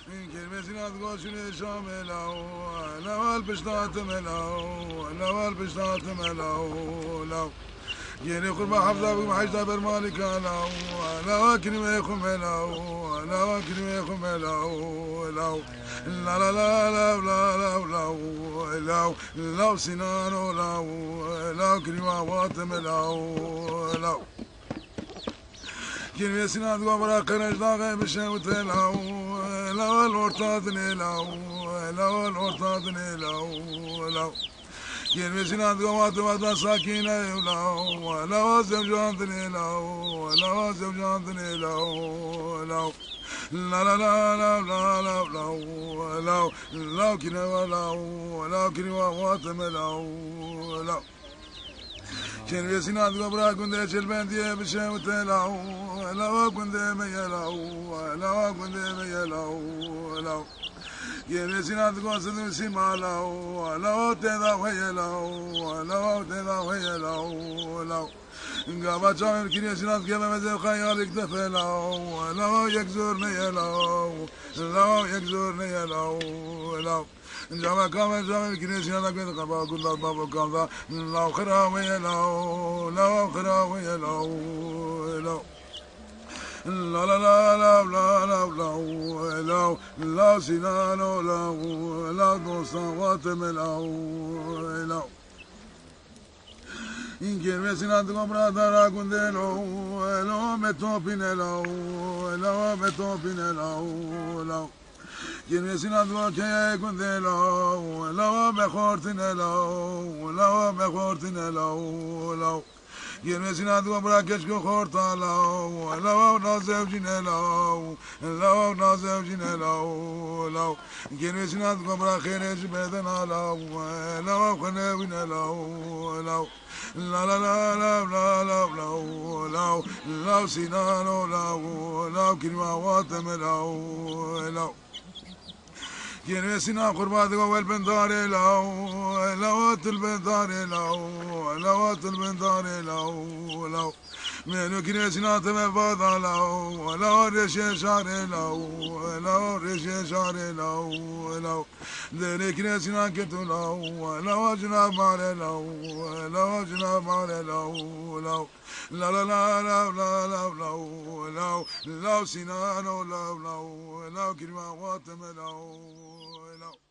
كلمة سنات قوشن شاملو لو البشتات ملو لو البشتات ملو لو يني قرب حفظة بمحجة برمالك لو لو كلمة يخم لو لو كلمة يخم لو لو لا لا لا لا لا لا لو لو لو سنانو لو لو كلمة واتم لو لو كلمة سنات قبرا قرش داغي بشوت لو لو الورطاتني لو لو الورطاتني لو لو كلمة سنات قوات ودا ساكينة لو لو زوجاتني لو لو زوجاتني لو لو لا لا لا لا لا لا لو لو لو كلمة لو لو كلمة واتم لو لو كلمة سنات قبرا كنت شلبنتي بشوت لو لو كنت ميلو لو كنت ميلو لو كلمة سنات قوسد سمالو لو تدا ويلو لو تدا ويلو لو قابا شامل كلمة سنات قبا مزل خيالك تفلو لو يكزورني يلو لو يكزورني يلو لو جامع كامل جامع كنيسة سنات قبا قبا قلت بابا كامل لو خراوي يلو لو خراوي يلو لو لا لا لا لا لا لا لا لا لا سنانو لا لا دوستان واتم لا in che mi si nato comprata la condelo lo metto pinelo lo metto pinelo lo che mi si nato che condelo lo mejor tinelo lo mejor tinelo lo che mi si nato comprata che scorta lo lo نازم جنلو لو نازم جنلو لو جنس نادق برا خير بدنا لو لو خنوين لو لو لا لا لا لا لا لا لو لو لو سنانو لو لو كلمة واتم لو لو جنسنا قربات قوال بنداري لو لو البنداري لو لو البنداري لو لو منو كنيسنا تمفاضا لو لو رشي شاري لو لو رشي شاري لو لو دني كنيسنا كتو لو لو جناب مالي لو لو جناب مالي لو لو لا لا لا لا لا لا لو لو لو سنانو لو لو لو كلمة واتم لو لو